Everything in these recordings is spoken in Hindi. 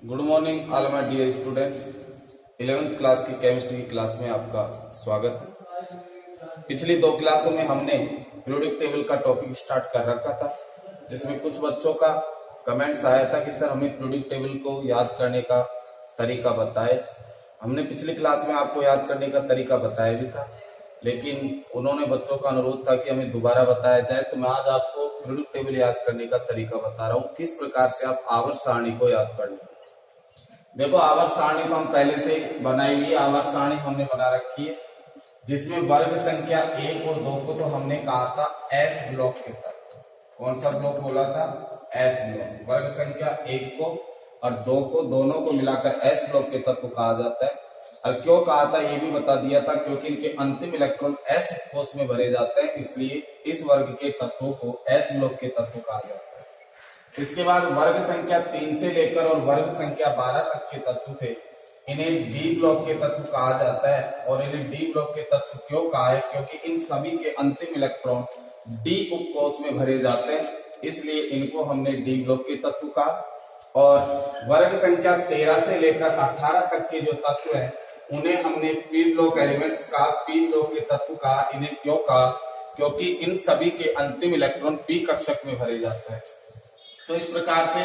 Good morning all my dear students. 11th class की केमिस्ट्री की क्लास में आपका स्वागत है। पिछली दो क्लासों में हमने पीरियोडिक टेबल का टॉपिक स्टार्ट कर रखा था, जिसमें कुछ बच्चों का कमेंट्स आया था कि सर हमें पीरियोडिक टेबल को याद करने का तरीका बताए। हमने पिछली क्लास में आपको याद करने का तरीका बताया भी था, लेकिन उन्होंने बच्चों का अनुरोध था कि हमें दोबारा बताया जाए, तो मैं आज आपको पीरियोडिक टेबल याद करने का तरीका बता रहा हूँ, किस प्रकार से आप आवर्त सारणी को याद कर लें। देखो, आवर्त सारणी तो हम पहले से बनाई हुई है, आवर्त सारणी हमने बना रखी है, जिसमें वर्ग संख्या 1 और 2 को तो हमने कहा था एस ब्लॉक के तत्व। कौन सा ब्लॉक बोला था? S block. वर्ग संख्या 1 को और 2 को, दोनों को मिलाकर एस ब्लॉक के तत्व कहा जाता है। और क्यों कहा था ये भी बता दिया था, क्योंकि इनके अंतिम इलेक्ट्रॉन एस कोष में भरे जाते हैं, इसलिए इस वर्ग के तत्वों को एस ब्लॉक के तत्व कहा जाता है। इसके बाद वर्ग संख्या 3 से लेकर और वर्ग संख्या 12 तक के तत्व थे, इन्हें डी ब्लॉक के तत्व कहा जाता है। और इन्हें डी ब्लॉक के तत्व क्यों कहा है? क्योंकि इन सभी के अंतिम इलेक्ट्रॉन डी उपकोष में भरे जाते हैं, इसलिए इनको हमने डी ब्लॉक के तत्व कहा। और वर्ग संख्या 13 से लेकर 18 तक के जो तत्व हैं, उन्हें हमने पी ब्लॉक एलिमेंट्स का, पी ब्लॉक के तत्व कहा। इन्हें क्यों कहा? क्योंकि इन सभी के अंतिम इलेक्ट्रॉन पी कक्षक में भरे जाते हैं। तो इस प्रकार से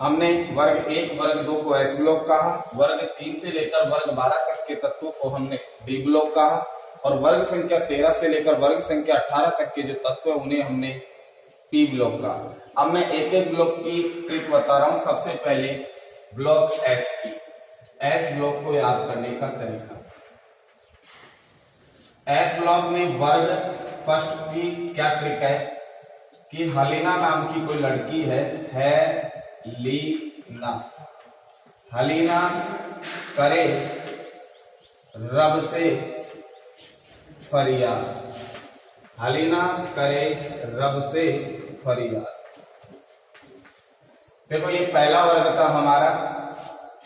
हमने वर्ग 1 वर्ग 2 को एस ब्लॉक कहा, वर्ग 3 से लेकर वर्ग 12 तक के तत्वों को हमने डी ब्लॉक कहा, और वर्ग संख्या 13 से लेकर वर्ग संख्या 18 तक के जो तत्व है उन्हें हमने पी ब्लॉक कहा। अब मैं एक एक ब्लॉक की ट्रिक बता रहा हूं। सबसे पहले ब्लॉक एस की, एस ब्लॉक को याद करने का तरीका। एस ब्लॉक में वर्ग फर्स्ट की क्या ट्रिक है कि हलीना नाम की कोई लड़की है लीना, हलीना करे रब से फरियाद, हलीना करे रब से फरियाद। देखो, ये पहला वर्ग था हमारा।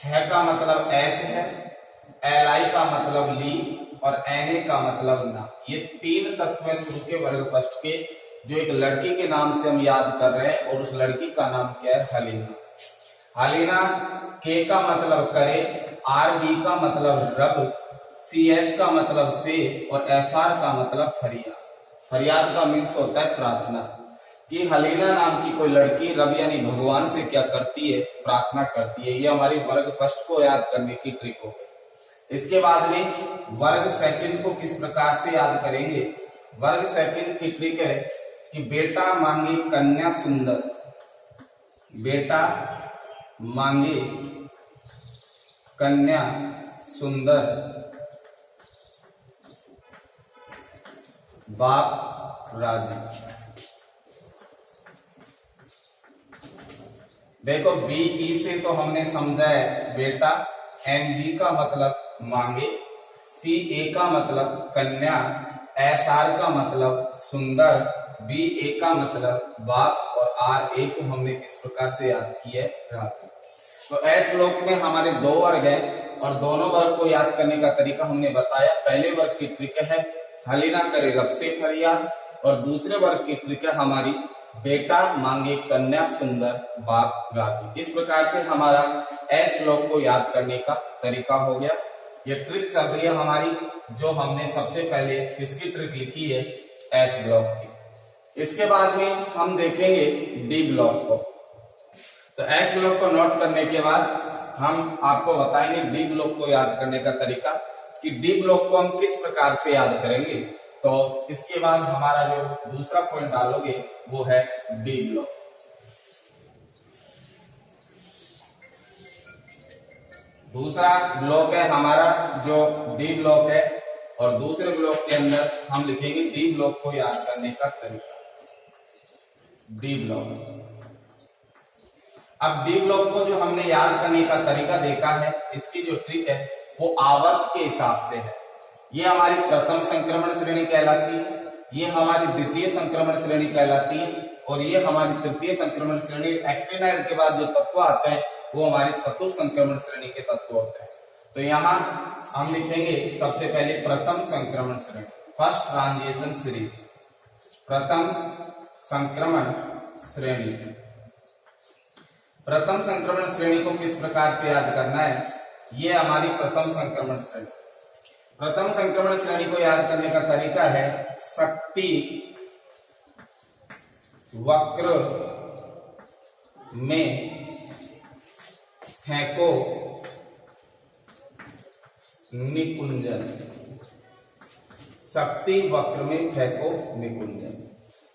है का मतलब एच है, एल आई का मतलब ली, और एन ए का मतलब ना। ये तीन तत्व है शुरू के वर्ग फर्स्ट के, जो एक लड़की के नाम से हम याद कर रहे हैं, और उस लड़की का नाम क्या है? हलीना। हलीना के का मतलब करे, आर बी का मतलब रब, सी एस का मतलब से, और एफ आर का मतलब फरियाद। फरियाद का मीन्स होता है प्रार्थना। कि हलीना नाम की कोई लड़की रब यानी भगवान से क्या करती है? प्रार्थना करती है। ये हमारी वर्ग फर्स्ट को याद करने की ट्रिक हो। इसके बाद में वर्ग सेकंड को किस प्रकार से याद करेंगे? वर्ग सेकंड की ट्रिक है कि बेटा मांगे कन्या सुंदर, बेटा मांगे कन्या सुंदर, बाप राजी। देखो, बी ई से तो हमने समझा है बेटा, एन जी का मतलब मांगे, सी ए का मतलब कन्या, एस आर का मतलब सुंदर, बी ए का मतलब बाप, और आर ए को हमने किस प्रकार से याद किया है? राजू। तो एस ब्लॉक में हमारे दो वर्ग हैं, और दोनों वर्ग को याद करने का तरीका हमने बताया। पहले वर्ग की ट्रिक है हलीना करे रब से फरियाद, और दूसरे वर्ग की ट्रिक है हमारी बेटा मांगे कन्या सुंदर, बाप राजी। इस प्रकार से हमारा एस ब्लॉक को याद करने का तरीका हो गया। ये ट्रिक चल रही है हमारी, जो हमने सबसे पहले किसकी ट्रिक लिखी है? एस ब्लॉक की। इसके बाद में हम देखेंगे डी ब्लॉक को। तो एस ब्लॉक को नोट करने के बाद हम आपको बताएंगे डी ब्लॉक को याद करने का तरीका, कि डी ब्लॉक को हम किस प्रकार से याद करेंगे। तो इसके बाद हमारा जो दूसरा पॉइंट डालोगे वो है डी ब्लॉक। दूसरा ब्लॉक है हमारा जो डी ब्लॉक है, और दूसरे ब्लॉक के अंदर हम लिखेंगे डी ब्लॉक को याद करने का तरीका। D block. अब डी ब्लॉक को जो हमने याद करने का तरीका देखा है, इसकी जो ट्रिक है वो आवर्त के हिसाब से है। ये हमारी प्रथम संक्रमण श्रेणी कहलाती है, ये हमारी द्वितीय संक्रमण श्रेणी कहलाती है, और ये हमारी तृतीय संक्रमण श्रेणी। एक्टिनाइड के बाद जो तत्व आते हैं वो हमारी चतुर्थ संक्रमण श्रेणी के तत्व होते हैं। तो यहाँ हम लिखेंगे सबसे पहले प्रथम संक्रमण श्रेणी, फर्स्ट ट्रांजिशन सीरीज, प्रथम संक्रमण श्रेणी। प्रथम संक्रमण श्रेणी को किस प्रकार से याद करना है, ये हमारी प्रथम संक्रमण श्रेणी। प्रथम संक्रमण श्रेणी को याद करने का तरीका है शक्ति वक्र में फेंको निकुंजन। शक्ति वक्र में फेंको निकुंजन।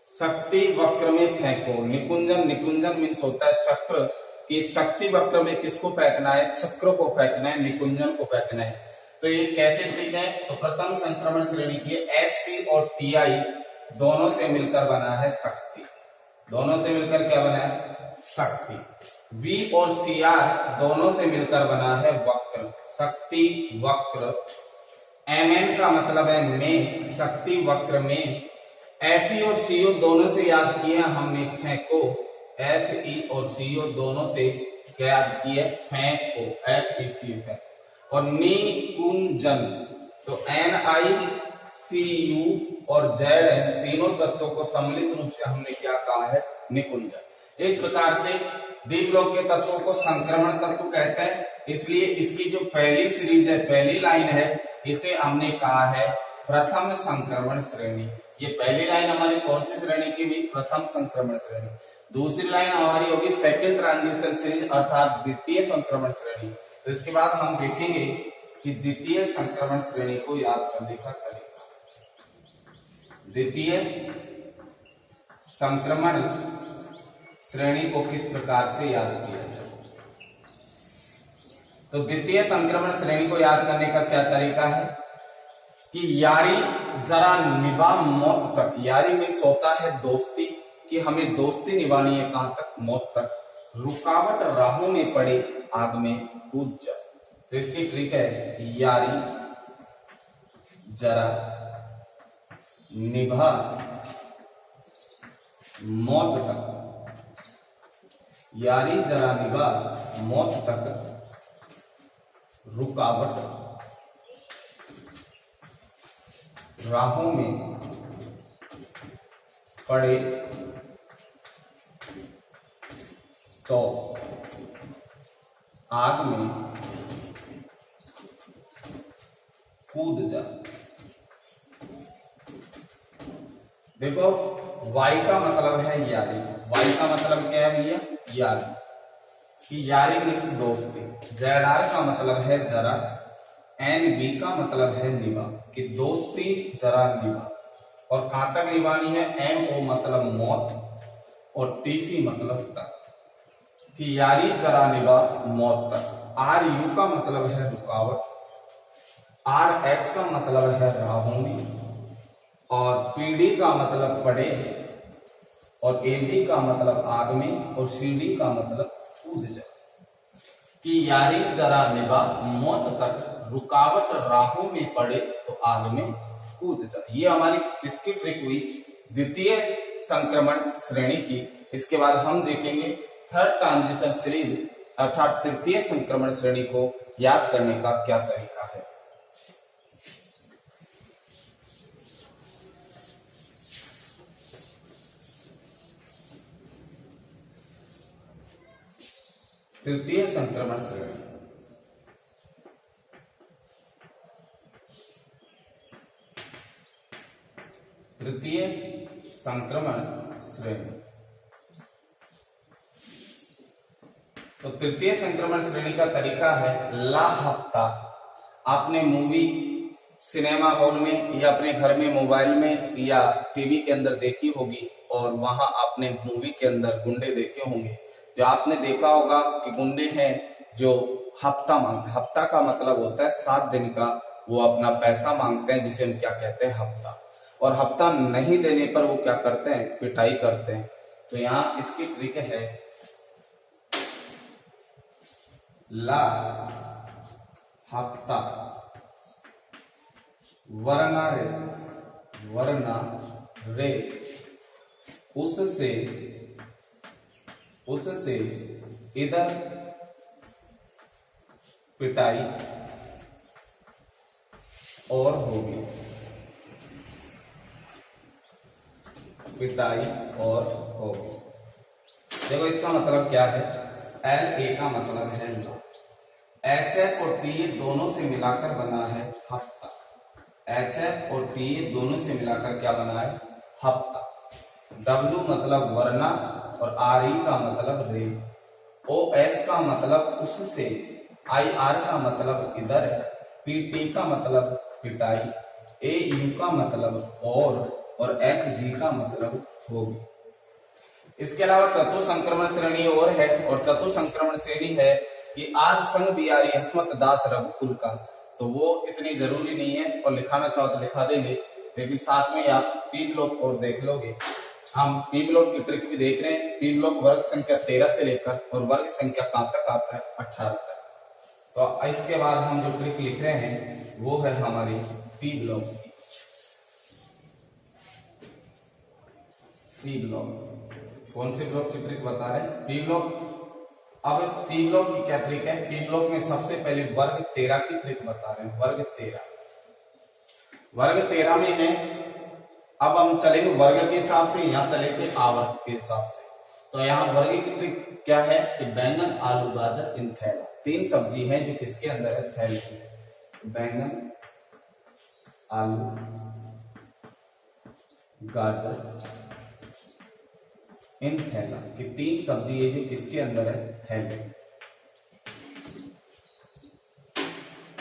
शक्ति वक्र में फेंको निकुंजन। निकुंजन मीन्स होता है चक्र, कि शक्ति वक्र में किसको फेंकना है, चक्र को फेंकना है, निकुंजन को फेंकना है। तो ये कैसे ट्रिक है, तो प्रथम संक्रमण श्रेणी के SC और TI दोनों से मिलकर बना है शक्ति। दोनों से मिलकर क्या बना है, शक्ति। V और CR दोनों से मिलकर बना है वक्र, शक्ति वक्र। MN का मतलब है में, शक्ति वक्र में। FE और CO दोनों से याद किए हमने फेंको, FE और CO दोनों से क्या याद किए, फेंको, FEC फेंको। और निकुंजन, तो NICU और ZN तीनों तत्वों को सम्मिलित रूप से हमने क्या कहा है, निकुंजन। इस प्रकार से द्विलोकीय तत्वों को संक्रमण तत्व कहते हैं, इसलिए इसकी जो पहली सीरीज है, पहली लाइन है, इसे हमने कहा है प्रथम संक्रमण श्रेणी। ये पहली लाइन हमारी कौन सी श्रेणी की भी, प्रथम संक्रमण श्रेणी। दूसरी लाइन हमारी होगी सेकंड ट्रांजिशन सीरीज अर्थात द्वितीय संक्रमण श्रेणी। तो इसके बाद हम देखेंगे कि द्वितीय संक्रमण श्रेणी को याद करने का तरीका। द्वितीय संक्रमण श्रेणी को किस प्रकार से याद किया जाए, तो द्वितीय संक्रमण श्रेणी को याद करने का क्या तरीका है कि यारी जरा निभा मौत तक। यारी मीन्स होता है दोस्ती, कि हमें दोस्ती निभानी है कहां तक, मौत तक। रुकावट राहों में पड़े आग में कूद जा। तो इसकी ट्रिक है यारी जरा निभा मौत तक। यारी जरा निभा मौत तक रुकावट राहों में पड़े तो आग में कूद जा। देखो वाई का मतलब है यारी। वाई का मतलब क्या है भैया, यारी। कि यारी मीन्स दोस्ती। ZR का मतलब है जरा। NB का मतलब है निभा, कि दोस्ती जरा निभा। और कहां तक निभानी है, MO मतलब मौत और TC मतलब तक, कि यारी जरा निभा मौत तक। RU का मतलब है रुकावट। RH का मतलब है राहों में। और PD का मतलब पड़े। और AG का मतलब आग में। और CD का मतलब कूद जा। कि यारी जरा निभा मौत तक रुकावट राहों में पड़े तो आग में कूद जा। ये हमारी किसकी ट्रिक हुई, द्वितीय संक्रमण श्रेणी की। इसके बाद हम देखेंगे थर्ड ट्रांजिशन सीरीज अर्थात तृतीय संक्रमण श्रेणी को याद करने का क्या तरीका है। तृतीय संक्रमण श्रेणी, तृतीय संक्रमण श्रेणी। तो तृतीय संक्रमण श्रेणी का तरीका है लापता। आपने मूवी सिनेमा हॉल में या अपने घर में मोबाइल में या टीवी के अंदर देखी होगी, और वहां आपने मूवी के अंदर गुंडे देखे होंगे। जो आपने देखा होगा कि गुंडे हैं जो हफ्ता मांगते हैं। हफ्ता का मतलब होता है 7 दिन का वो अपना पैसा मांगते हैं, जिसे हम क्या कहते हैं, हफ्ता। और हफ्ता नहीं देने पर वो क्या करते हैं, पिटाई करते हैं। तो यहाँ इसकी ट्रिक है ला हफ्ता वरना रे उससे इधर पिटाई और होगी। पिटाई और होगी। देखो इसका मतलब क्या है, एल ए का मतलब है ला। एच एफ और टी ए दोनों से मिलाकर बना है हफ्ता। एच एफ और टी ए दोनों से मिलाकर क्या बना है? हफ्ता। डब्ल्यू मतलब वरना और आर ई का मतलब रे। ओ एस का मतलब उससे, आई आर का मतलब इधर है, पी टी का मतलब पिटाई, ए यू का मतलब और एच जी का मतलब होगी। इसके अलावा चतुसंक्रमण श्रेणी और है, और चतुसंक्रमण श्रेणी है कि आज संग बिहारी हस्मत दास रघुकुल का, तो वो इतनी जरूरी नहीं है, और लिखाना चाहो तो लिखा देंगे, लेकिन साथ में आप पी ब्लॉक और देख लोगे। हम पी ब्लॉक की ट्रिक भी देख रहे हैं। पी ब्लॉक वर्ग संख्या 13 से लेकर और वर्ग संख्या कहां तक आता है? 18 तक। तो इसके बाद हम जो ट्रिक लिख रहे हैं वो है हमारी पी ब्लॉक की। पी ब्लॉक कौन से ब्लॉक की ट्रिक बता रहे हैं? P block. अब पी ब्लॉक की क्या ट्रिक है? पी ब्लॉक में सबसे पहले वर्ग 13 की ट्रिक बता रहे हैं। वर्ग 13, वर्ग 13 में है। अब हम चलेंगे वर्ग के हिसाब से, यहाँ चलेंगे आवर्त के हिसाब से। तो यहाँ वर्ग की ट्रिक क्या है कि बैंगन आलू गाजर इन थैला, तीन सब्जी है जो किसके अंदर है? थैले में। बैंगन आलू गाजर इन थैला की तीन सब्जी है जो किसके अंदर है? थैले।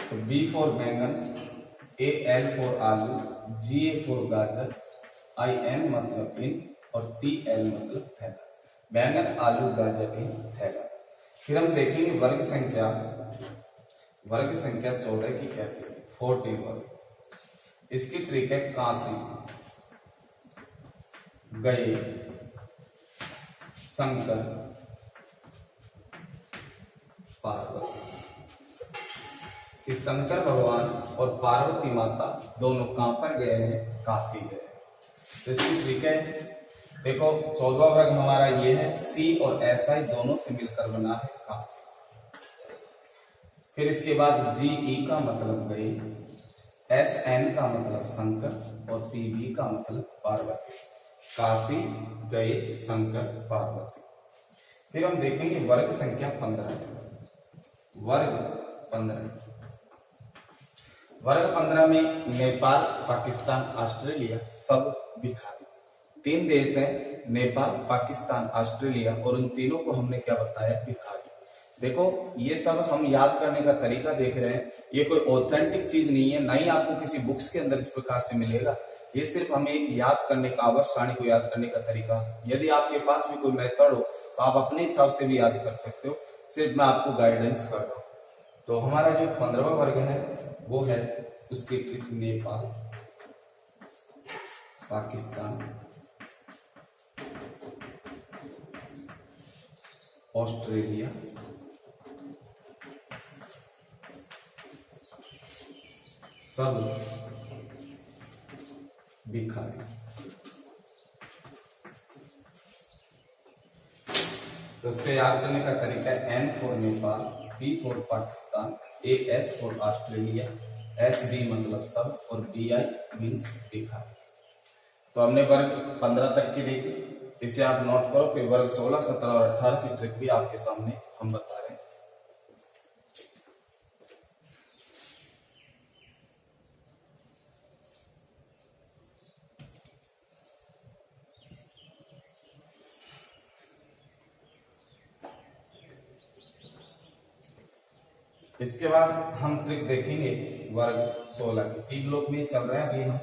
तो बी फॉर बैंगन, ए एल फॉर आलू, जी ए फॉर गाजर, आई एन मतलब इन, और टी एल मतलब थैला। बैंगन आलू गाजर इन थैला। फिर हम देखेंगे वर्ग संख्या 14 की क्या ट्रिक? 40 वर्ग। इसकी ट्रिक है काशी गए शंकर पार्वती, कि शंकर भगवान और पार्वती माता दोनों कहां पर गए हैं? काशी गए। तो इसकी ट्रिक है, देखो 14वां वर्ग हमारा ये है, सी और एस आई दोनों से मिलकर बना है काशी। फिर इसके बाद जी ई का मतलब गए, एस एन का मतलब शंकर, और पी बी का मतलब पार्वती। काशी गए शंकर पार्वती। फिर हम देखेंगे वर्ग संख्या 15। वर्ग 15 में नेपाल, पाकिस्तान, ऑस्ट्रेलिया सब भिखारी। तीन देश हैं, नेपाल, पाकिस्तान, ऑस्ट्रेलिया, और उन तीनों को हमने क्या बताया? भिखारी। देखो ये सब हम याद करने का तरीका देख रहे हैं, ये कोई ऑथेंटिक चीज नहीं है, ना ही आपको किसी बुक्स के अंदर इस प्रकार से मिलेगा। ये सिर्फ हमें एक याद करने का, आवर्त सारणी को याद करने का तरीका। यदि आपके पास भी कोई मेथड हो तो आप अपने हिसाब से भी याद कर सकते हो, सिर्फ मैं आपको गाइडेंस कर रहा हूँ। तो हमारा जो 15वां वर्ग है वो है उसकी ट्रिक नेपाल, पाकिस्तान, ऑस्ट्रेलिया, सब भिखारी। तो उसको याद करने का तरीका है N for Nepal, P for Pakistan, A S for Australia, S B मतलब सब, और बी आई मीन्स भिखारी। तो हमने वर्ग 15 तक की देखी, इसे आप नोट करो। फिर वर्ग 16, 17 और 18 की ट्रिक भी आपके सामने हम बता रहे हैं। इसके बाद हम ट्रिक देखेंगे वर्ग 16 की। पी ब्लॉक में चल रहे हैं अभी हम।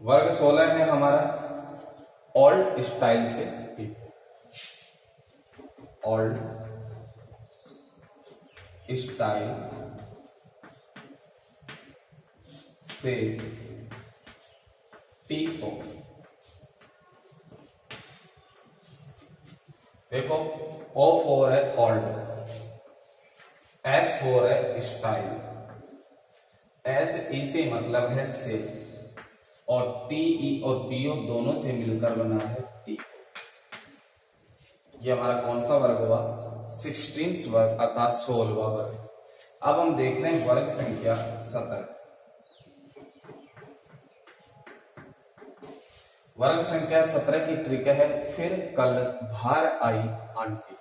वर्ग 16 है हमारा ओल्ड स्टाइल से पीपल। ओल्ड स्टाइल से पीपल। देखो ओ फोर है ओल्ड, एस फोर है स्टाइल, एस ई से मतलब है से, और टी ई और पीओ दोनों से मिलकर बना है टी। ये हमारा कौन सा वर्ग हुआ? 16वां वर्ग अर्थात 16वां वर्ग। अब हम देख रहे हैं वर्ग संख्या 17। वर्ग संख्या 17 की ट्रिक है, फिर कल बाहर आई आंटी।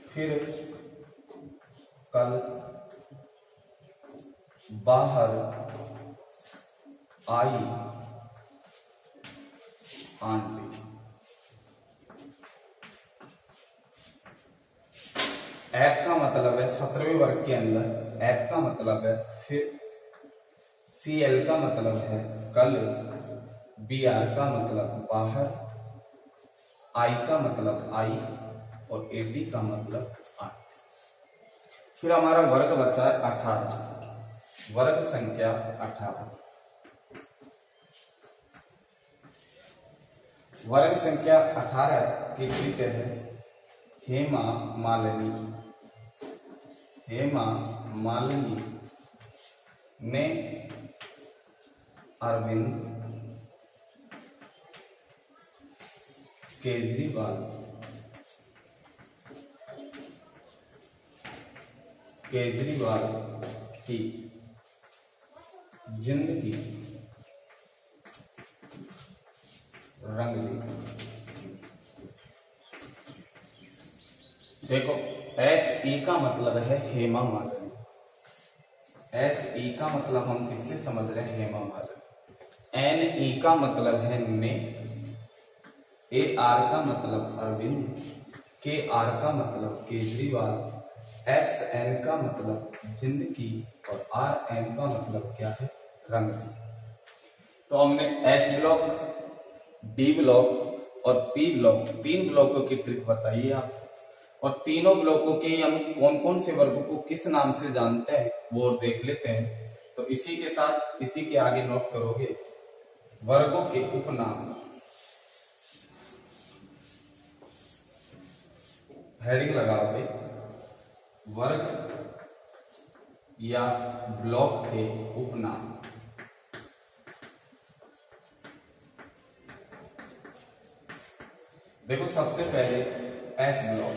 फिर कल बाहर आई आंटी। ऐप का मतलब है 17वें वर्ग के अंदर ऐप का मतलब है फिर, CL का मतलब है कल, BR का मतलब बाहर, I का मतलब आई और AT का मतलब आठ। फिर हमारा वर्ग बचा है 18, वर्ग संख्या 18। वर्ग संख्या 18 की ट्रिक है, हेमा मालिनी ने अरविंद केजरीवाल की जिंदगी रंग दी। देखो HE का मतलब है हेमा मालिनी। HE का मतलब हम किससे समझ रहे हैं? हेमा मालिनी। NE का मतलब है ने, AR का मतलब अरविंद, KR का मतलब केजरीवाल, XN का मतलब जिंदगी और RN का मतलब क्या है? रंग। तो हमने S ब्लॉक, D ब्लॉक और P ब्लॉक, 3 ब्लॉकों की ट्रिक बताई है आपको, और तीनों ब्लॉकों के हम कौन कौन से वर्गों को किस नाम से जानते हैं वो देख लेते हैं। तो इसी के साथ इसी के आगे नोट करोगे वर्गों के उपनाम। हेडिंग लगाओगे वर्ग या ब्लॉक के उपनाम। देखो सबसे पहले एस ब्लॉक,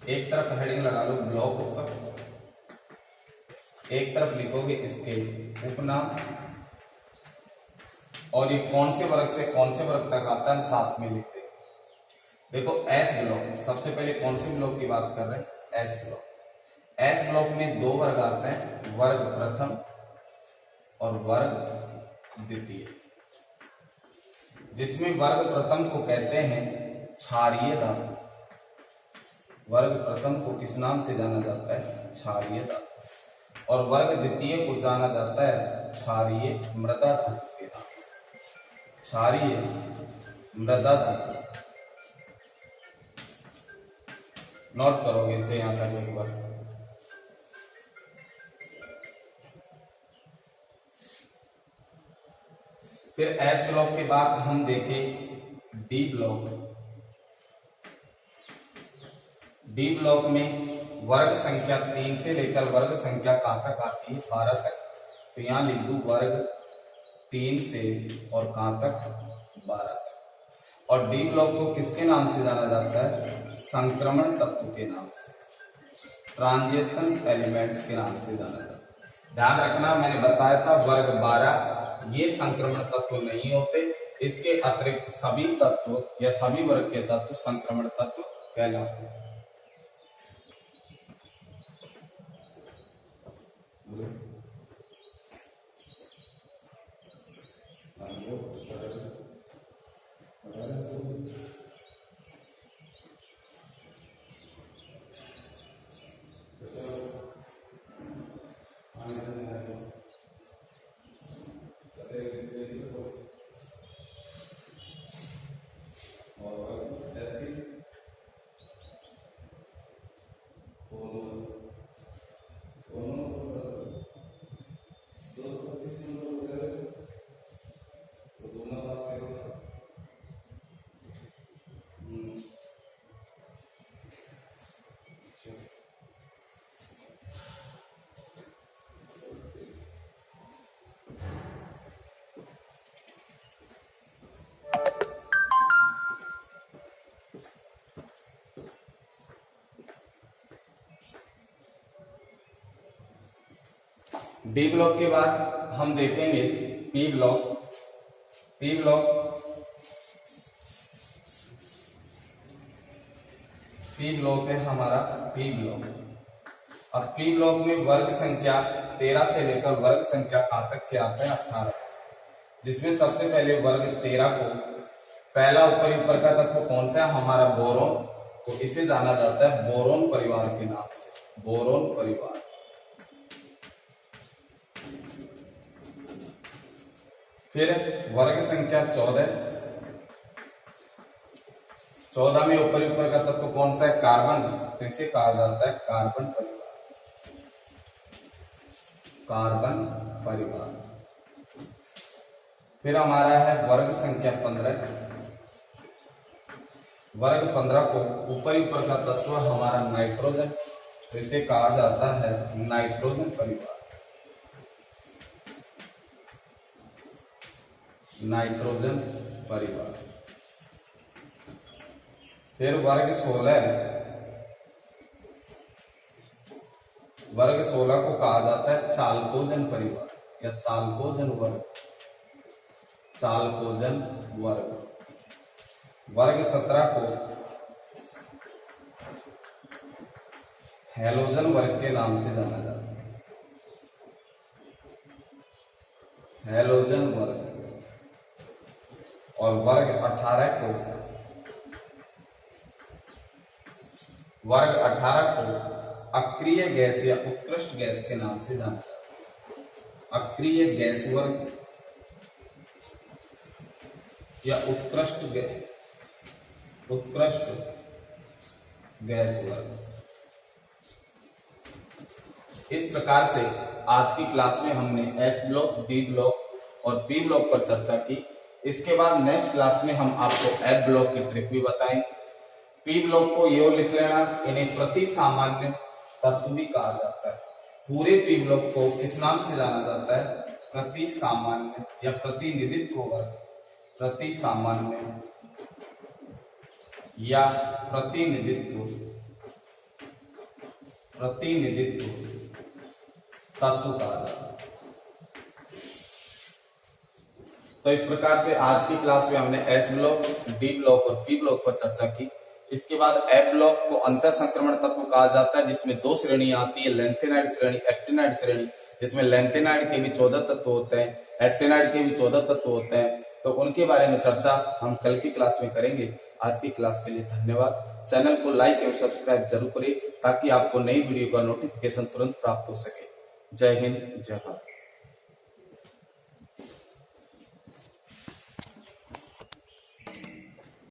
एक तरफ हेडिंग लगा लो ब्लॉक ऊपर, एक तरफ लिखोगे इसके उपनाम, और ये कौन से वर्ग से कौन से वर्ग तक आता है साथ में लिखते हैं। देखो एस ब्लॉक, सबसे पहले कौन से ब्लॉक की बात कर रहे हैं? S block. एस ब्लॉक में 2 वर्ग आते हैं, वर्ग प्रथम और वर्ग द्वितीय, जिसमें वर्ग प्रथम को कहते हैं क्षारीय धातु। वर्ग प्रथम को किस नाम से जाना जाता है? क्षारीय धातु। और वर्ग द्वितीय को जाना जाता है क्षारीय मृदा धातु के नाम से। क्षारीय मृदा धातु। नोट करोगे इसे यहां तक एक बार। फिर एस ब्लॉक के बाद हम देखें डी ब्लॉक। डी ब्लॉक में वर्ग संख्या 3 से लेकर वर्ग संख्या कहां तक आती है? 12 तक। तो यहां लिख दूं वर्ग 3 से और कहां तक? 12 तक। और डी ब्लॉक को किसके नाम से जाना जाता है? संक्रमण तत्व के नाम से, ट्रांजिशन एलिमेंट्स के नाम से जाना जाता है। ध्यान रखना, मैंने बताया था वर्ग 12 ये संक्रमण तत्व नहीं होते, इसके अतिरिक्त सभी तत्व या सभी वर्ग के तत्व संक्रमण तत्व कहलाते हैं। डी ब्लॉक के बाद हम देखेंगे पी ब्लॉक। पी ब्लॉक है हमारा पी ब्लॉक। अब पी ब्लॉक में वर्ग संख्या 13 से लेकर वर्ग संख्या तक क्या आता है 18, जिसमें सबसे पहले वर्ग 13 को पहला ऊपर का तत्व कौन सा है हमारा बोरोन, तो इसे जाना जाता है बोरोन परिवार के नाम से, बोरोन परिवार। फिर वर्ग संख्या 14 में ऊपर का तत्व कौन सा है कार्बन, तो इसे कहा जाता है कार्बन परिवार, कार्बन परिवार। फिर हमारा है वर्ग संख्या 15। वर्ग 15 को ऊपर का तत्व हमारा नाइट्रोजन, तो इसे कहा जाता है नाइट्रोजन परिवार, नाइट्रोजन परिवार। फिर वर्ग 16, वर्ग 16 को कहा जाता है चाल्कोजन परिवार या चाल्कोजन वर्ग, चाल्कोजन वर्ग। वर्ग 17 को हैलोजन वर्ग के नाम से जाना जाता है, हैलोजन वर्ग। और वर्ग 18 को अक्रिय गैस या उत्कृष्ट गैस के नाम से जाना जाता है, अक्रिय गैस वर्ग या उत्कृष्ट गैस वर्ग। इस प्रकार से आज की क्लास में हमने एस ब्लॉक, डी ब्लॉक और पी ब्लॉक पर चर्चा की। इसके बाद नेक्स्ट क्लास में हम आपको एफ ब्लॉक की ट्रिक भी बताएंगे। पी ब्लॉक को यो लिख लेना, इन्हें प्रति सामान्य तत्व भी कहा जाता है। पूरे पी ब्लॉक को किस नाम से जाना जाता है, प्रति सामान्य या प्रतिनिधित्व वर्ग, प्रति सामान्य या प्रतिनिधित्व तत्व कहा जाता है। तो इस प्रकार से आज की क्लास में हमने एस ब्लॉक, डी ब्लॉक और पी ब्लॉक पर चर्चा की। इसके बाद एफ ब्लॉक को अंतर संक्रमण तत्व कहा जाता है, जिसमें 2 श्रेणियां आती है, लेंथेनाइड श्रेणी, एक्टिनाइड श्रेणी। जिसमें लेंथेनाइड के भी 14 तत्व होते हैं, एक्टिनाइड के भी 14 तत्व होते हैं। तो उनके बारे में चर्चा हम कल की क्लास में करेंगे। आज की क्लास के लिए धन्यवाद। चैनल को लाइक एवं सब्सक्राइब जरूर करें ताकि आपको नई वीडियो का नोटिफिकेशन तुरंत प्राप्त हो सके। जय हिंद, जय भारत।